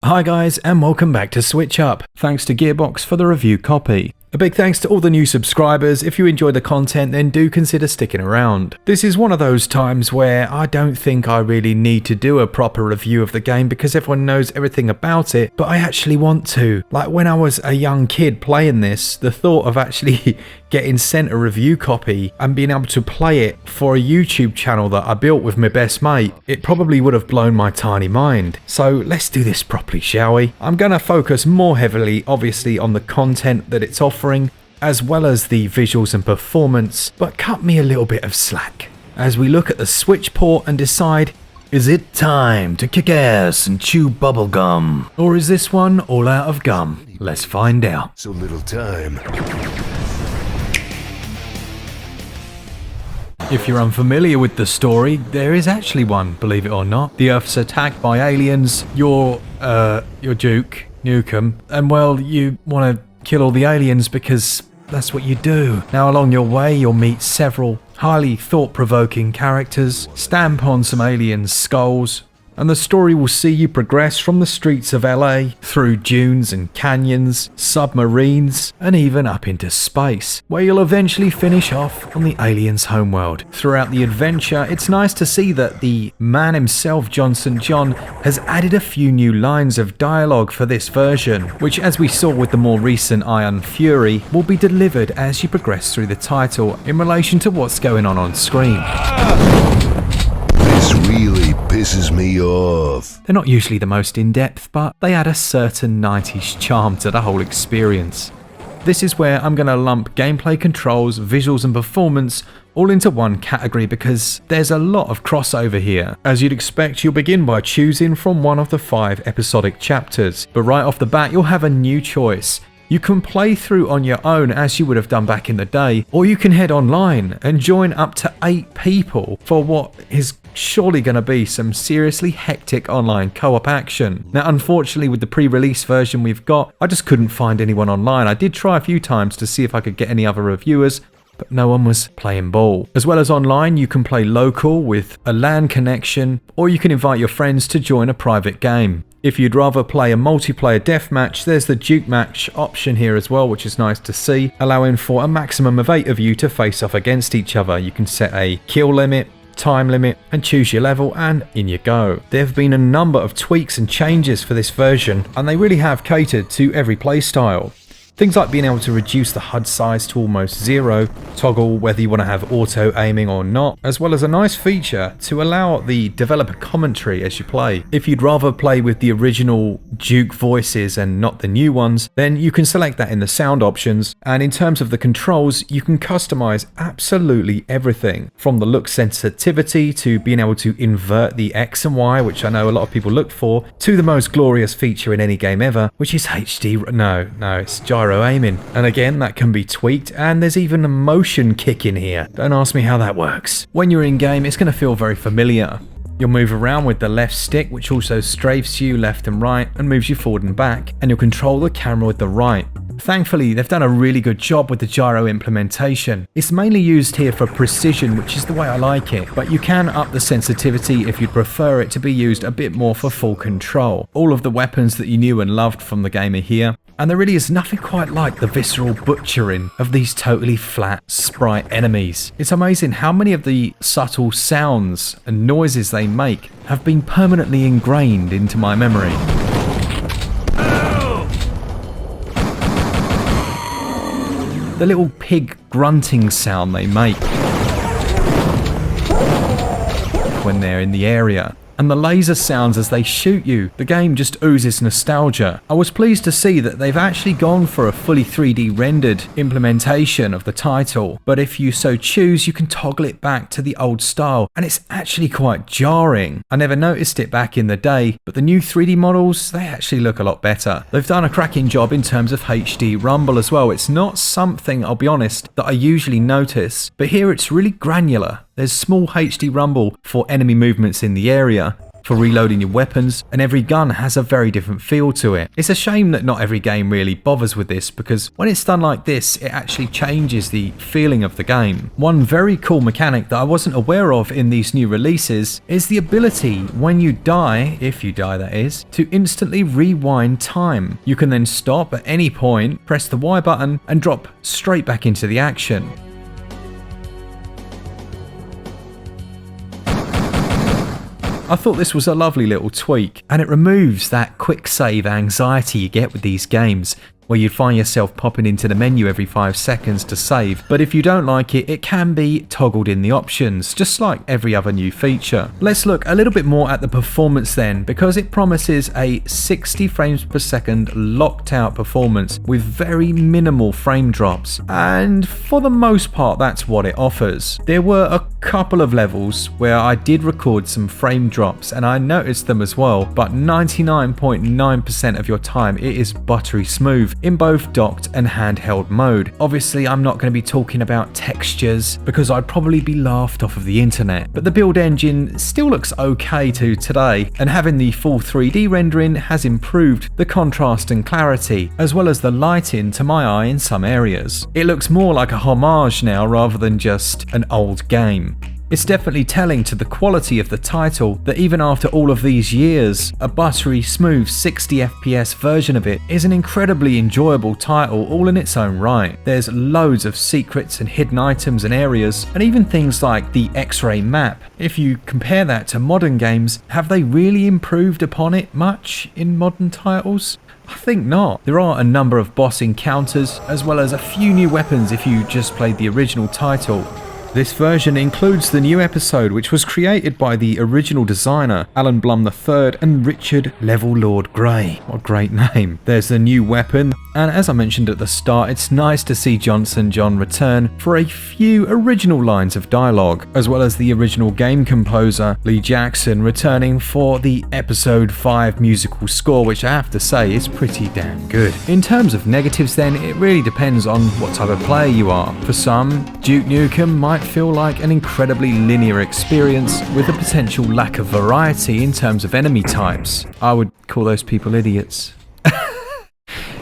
Hi guys, and welcome back to Switch Up. Thanks to Gearbox for the review copy. A big thanks to all the new subscribers. If you enjoy the content, then do consider sticking around. This is one of those times where I don't think I really need to do a proper review of the game because everyone knows everything about it, but I actually want to. Like when I was a young kid playing this, the thought of actually getting sent a review copy and being able to play it for a YouTube channel that I built with my best mate, it probably would have blown my tiny mind. So let's do this properly, shall we? I'm going to focus more heavily, obviously, on the content that it's offering, as well as the visuals and performance, but cut me a little bit of slack as we look at the Switch port and decide, is it time to kick ass and chew bubblegum? Or is this one all out of gum? Let's find out. So little time. If you're unfamiliar with the story, there is actually one, believe it or not. The Earth's attacked by aliens, your Duke, Nukem, and well, you want to kill all the aliens because that's what you do. Now along your way, you'll meet several highly thought-provoking characters, stamp on some alien skulls, and the story will see you progress from the streets of LA, through dunes and canyons, submarines, and even up into space, where you'll eventually finish off on the aliens' homeworld. Throughout the adventure, it's nice to see that the man himself, John St. John, has added a few new lines of dialogue for this version, which, as we saw with the more recent Iron Fury, will be delivered as you progress through the title in relation to what's going on screen. This really pisses me off. They're not usually the most in-depth, but they add a certain 90s charm to the whole experience. This is where I'm going to lump gameplay controls, visuals and performance all into one category because there's a lot of crossover here. As you'd expect, you'll begin by choosing from one of the 5 episodic chapters, but right off the bat you'll have a new choice. You can play through on your own as you would have done back in the day, or you can head online and join up to 8 people for what is surely going to be some seriously hectic online co-op action. Now unfortunately with the pre-release version we've got, I just couldn't find anyone online. I did try a few times to see if I could get any other reviewers, but no one was playing ball. As well as online, you can play local with a LAN connection, or you can invite your friends to join a private game. If you'd rather play a multiplayer deathmatch, there's the Duke match option here as well, which is nice to see, allowing for a maximum of 8 of you to face off against each other. You can set a kill limit, time limit, and choose your level, and in you go. There have been a number of tweaks and changes for this version, and they really have catered to every playstyle. Things like being able to reduce the HUD size to almost 0, toggle whether you want to have auto aiming or not, as well as a nice feature to allow the developer commentary as you play. If you'd rather play with the original Duke voices and not the new ones, then you can select that in the sound options, and in terms of the controls, you can customize absolutely everything, from the look sensitivity to being able to invert the X and Y, which I know a lot of people look for, to the most glorious feature in any game ever, which is it's gyro aiming, and again that can be tweaked, and there's even a motion kick in here. Don't ask me how that works. When you're in game, it's going to feel very familiar. You'll move around with the left stick, which also strafes you left and right and moves you forward and back, and you'll control the camera with the right. Thankfully, they've done a really good job with the gyro implementation. It's mainly used here for precision, which is the way I like it, but you can up the sensitivity if you'd prefer it to be used a bit more for full control. All of the weapons that you knew and loved from the game are here, and there really is nothing quite like the visceral butchering of these totally flat sprite enemies. It's amazing how many of the subtle sounds and noises they make have been permanently ingrained into my memory. The little pig grunting sound they make when they're in the area, and the laser sounds as they shoot you. The game just oozes nostalgia. I was pleased to see that they've actually gone for a fully 3D rendered implementation of the title, but if you so choose, you can toggle it back to the old style, and it's actually quite jarring. I never noticed it back in the day, but the new 3D models, they actually look a lot better. They've done a cracking job in terms of HD rumble as well. It's not something, I'll be honest, that I usually notice, but here it's really granular. There's small HD rumble for enemy movements in the area, for reloading your weapons, and every gun has a very different feel to it. It's a shame that not every game really bothers with this, because when it's done like this, it actually changes the feeling of the game. One very cool mechanic that I wasn't aware of in these new releases is the ability, when you die, if you die that is, to instantly rewind time. You can then stop at any point, press the Y button, and drop straight back into the action. I thought this was a lovely little tweak, and it removes that quick save anxiety you get with these games, where you find yourself popping into the menu every 5 seconds to save. But if you don't like it, it can be toggled in the options, just like every other new feature. Let's look a little bit more at the performance then, because it promises a 60 frames per second locked out performance with very minimal frame drops, and for the most part that's what it offers. There were a couple of levels where I did record some frame drops, and I noticed them as well, but 99.9% of your time it is buttery smooth in both docked and handheld mode. Obviously I'm not going to be talking about textures because I'd probably be laughed off of the internet, but the build engine still looks okay to today, and having the full 3D rendering has improved the contrast and clarity, as well as the lighting to my eye in some areas. It looks more like a homage now rather than just an old game. It's definitely telling to the quality of the title that even after all of these years, a buttery smooth 60 FPS version of it is an incredibly enjoyable title all in its own right. There's loads of secrets and hidden items and areas, and even things like the X-ray map. If you compare that to modern games, have they really improved upon it much in modern titles? I think not. There are a number of boss encounters, as well as a few new weapons if you just played the original title. This version includes the new episode, which was created by the original designer Alan Blum III and Richard Level Lord Grey. What a great name. There's the new weapon, and as I mentioned at the start, it's nice to see Johnson John return for a few original lines of dialogue, as well as the original game composer Lee Jackson returning for the episode 5 musical score, which I have to say is pretty damn good. In terms of negatives then, it really depends on what type of player you are. For some, Duke Nukem might feel like an incredibly linear experience with a potential lack of variety in terms of enemy types. I would call those people idiots.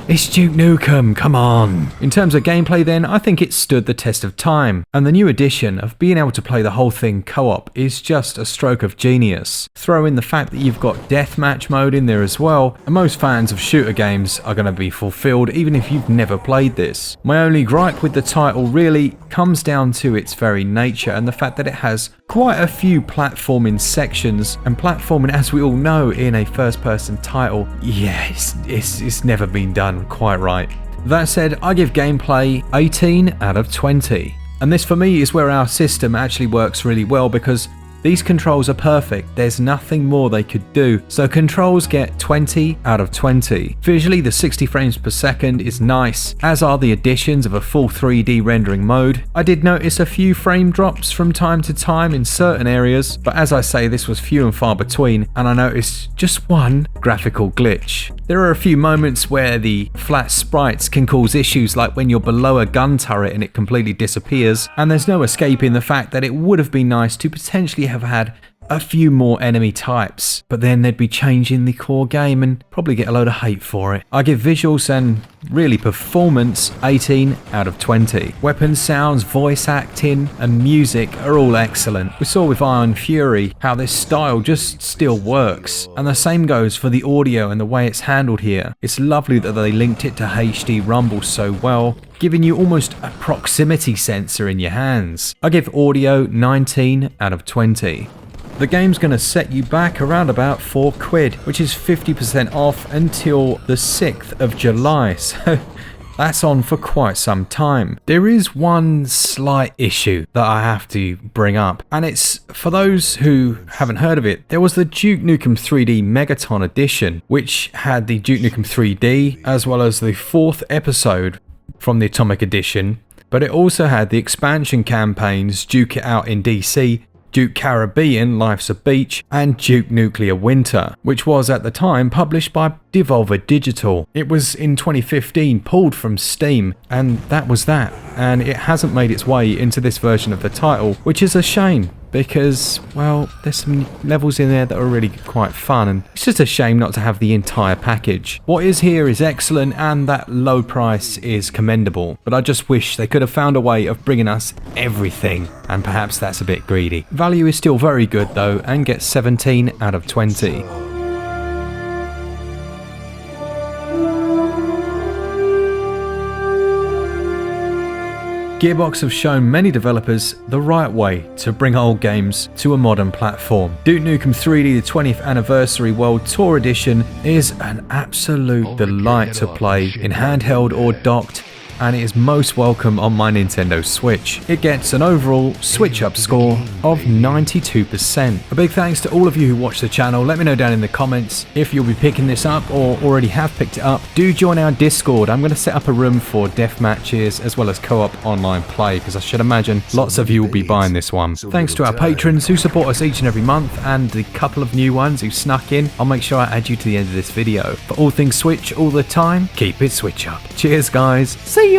It's Duke Nukem, come on! In terms of gameplay then, I think it stood the test of time, and the new addition of being able to play the whole thing co-op is just a stroke of genius. Throw in the fact that you've got deathmatch mode in there as well, and most fans of shooter games are going to be fulfilled even if you've never played this. My only gripe with the title really comes down to its very nature and the fact that it has quite a few platforming sections, and platforming, as we all know in a first-person title, yeah, it's never been done quite right. That said, I give gameplay 18 out of 20. And this for me is where our system actually works really well, because these controls are perfect, there's nothing more they could do, so controls get 20 out of 20. Visually, the 60 frames per second is nice, as are the additions of a full 3D rendering mode. I did notice a few frame drops from time to time in certain areas, but as I say, this was few and far between, and I noticed just one graphical glitch. There are a few moments where the flat sprites can cause issues, like when you're below a gun turret and it completely disappears, and there's no escaping the fact that it would have been nice to potentially have had a few more enemy types, but then they'd be changing the core game and probably get a load of hate for it. I give visuals and really performance 18 out of 20. Weapons, sounds, voice acting and music are all excellent. We saw with Iron Fury how this style just still works, and the same goes for the audio and the way it's handled here. It's lovely that they linked it to HD Rumble so well, giving you almost a proximity sensor in your hands. I give audio 19 out of 20. The game's going to set you back around about £4, which is 50% off until the 6th of July, so that's on for quite some time. There is one slight issue that I have to bring up, and it's for those who haven't heard of it. There was the Duke Nukem 3D Megaton edition, which had the Duke Nukem 3D as well as the 4th episode from the Atomic Edition, but it also had the expansion campaigns Duke It Out in DC, Duke Caribbean Life's a Beach, and Duke Nuclear Winter, which was at the time published by Devolver Digital. It was in 2015 pulled from Steam, and that was that, and it hasn't made its way into this version of the title, which is a shame, because, well, there's some levels in there that are really quite fun, and it's just a shame not to have the entire package. What is here is excellent, and that low price is commendable, but I just wish they could have found a way of bringing us everything, and perhaps that's a bit greedy. Value is still very good though, and gets 17 out of 20. Gearbox have shown many developers the right way to bring old games to a modern platform. Duke Nukem 3D, the 20th Anniversary World Tour Edition, is an absolute delight to play in handheld or docked, and it is most welcome on my Nintendo Switch. It gets an overall Switch Up score of 92%. A big thanks to all of you who watch the channel. Let me know down in the comments if you'll be picking this up or already have picked it up. Do join our Discord. I'm going to set up a room for death matches as well as co-op online play, because I should imagine lots of you will be buying this one. Thanks to our patrons who support us each and every month, and the couple of new ones who snuck in. I'll make sure I add you to the end of this video. For all things Switch all the time, keep it Switch Up. Cheers guys. See ya!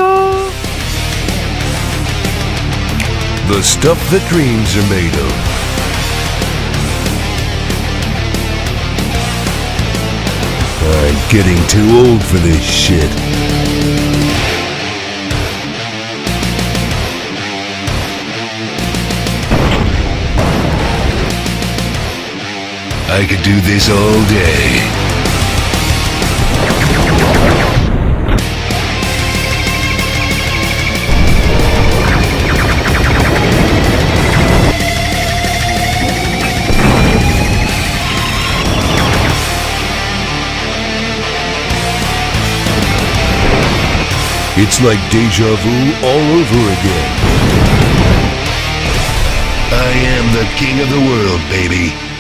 The stuff that dreams are made of. I'm getting too old for this shit. I could do this all day. It's like deja vu all over again. I am the king of the world, baby.